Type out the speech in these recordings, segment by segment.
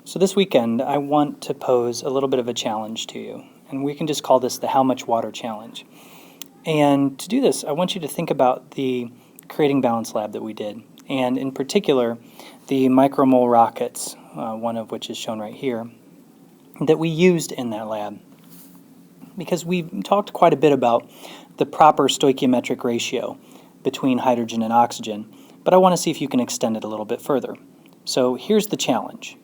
So this weekend, I want to pose a little bit of a challenge to you, and we can just call this the How Much Water Challenge. And to do this, I want you to think about the Creating Balance Lab that we did, and in particular, the micromole rockets, one of which is shown right here, that we used in that lab. Because we've talked quite a bit about the proper stoichiometric ratio between hydrogen and oxygen, but I want to see if you can extend it a little bit further. So here's the challenge.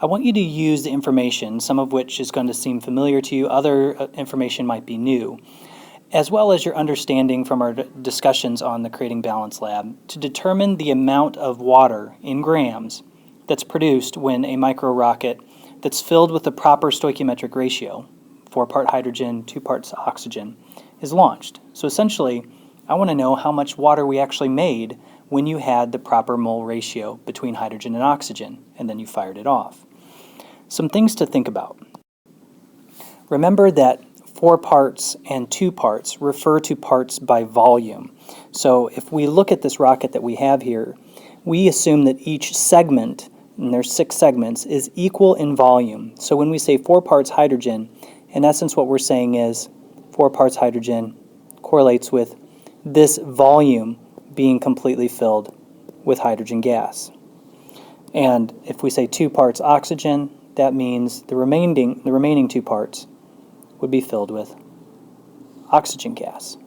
I want you to use the information, some of which is going to seem familiar to you, other information might be new, as well as your understanding from our discussions on the Creating Balance Lab, to determine the amount of water in grams that's produced when a micro rocket that's filled with the proper stoichiometric ratio, 4 part hydrogen, 2 parts oxygen, is launched. So essentially, I want to know how much water we actually made when you had the proper mole ratio between hydrogen and oxygen, and then you fired it off. Some things to think about. Remember that 4 parts and 2 parts refer to parts by volume. So if we look at this rocket that we have here, we assume that each segment, and there's 6 segments, is equal in volume. So when we say 4 parts hydrogen, in essence what we're saying is 4 parts hydrogen correlates with this volume being completely filled with hydrogen gas. And if we say 2 parts oxygen, that means the remaining 2 parts would be filled with oxygen gas.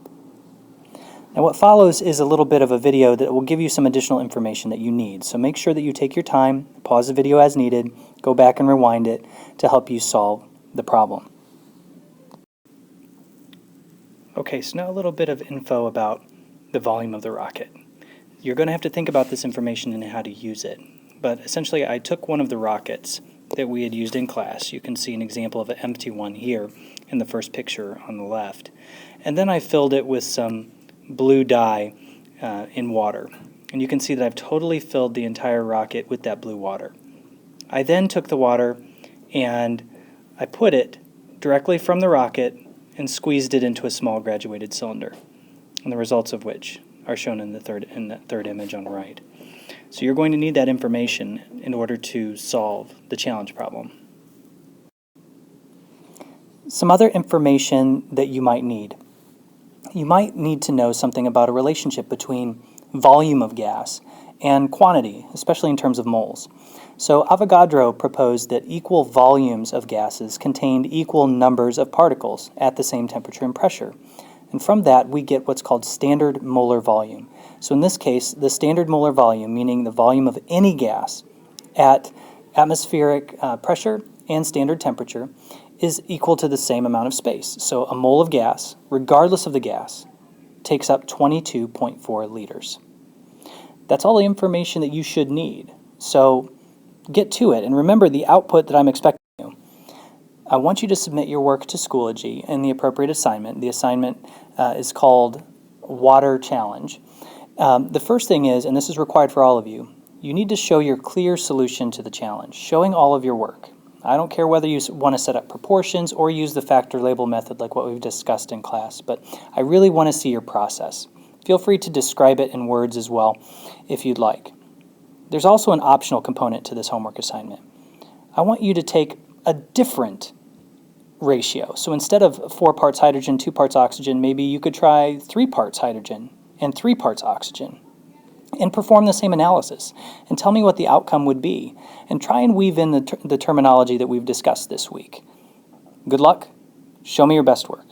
Now what follows is a little bit of a video that will give you some additional information that you need. So make sure that you take your time, pause the video as needed, go back and rewind it to help you solve the problem. Okay, so now a little bit of info about the volume of the rocket. You're going to have to think about this information and how to use it. But essentially I took one of the rockets that we had used in class. You can see an example of an empty one here in the first picture on the left. And then I filled it with some blue dye in water. And you can see that I've totally filled the entire rocket with that blue water. I then took the water and I put it directly from the rocket and squeezed it into a small graduated cylinder, and the results of which are shown in the third image on the right. So you're going to need that information in order to solve the challenge problem. Some other information that you might need. You might need to know something about a relationship between volume of gas and quantity, especially in terms of moles. So Avogadro proposed that equal volumes of gases contained equal numbers of particles at the same temperature and pressure. And from that, we get what's called standard molar volume. So in this case, the standard molar volume, meaning the volume of any gas at atmospheric pressure and standard temperature, is equal to the same amount of space. So a mole of gas, regardless of the gas, takes up 22.4 liters. That's all the information that you should need. So get to it, and remember the output that I'm expecting you. I want you to submit your work to Schoology in the appropriate assignment. The assignment is called Water Challenge. The first thing is, and this is required for all of you, you need to show your clear solution to the challenge, showing all of your work. I don't care whether you want to set up proportions or use the factor label method like what we've discussed in class, but I really want to see your process. Feel free to describe it in words as well if you'd like. There's also an optional component to this homework assignment. I want you to take a different ratio. So instead of 4 parts hydrogen, 2 parts oxygen, maybe you could try 3 parts hydrogen and 3 parts oxygen and perform the same analysis and tell me what the outcome would be, and try and weave in the terminology that we've discussed this week. Good luck. Show me your best work.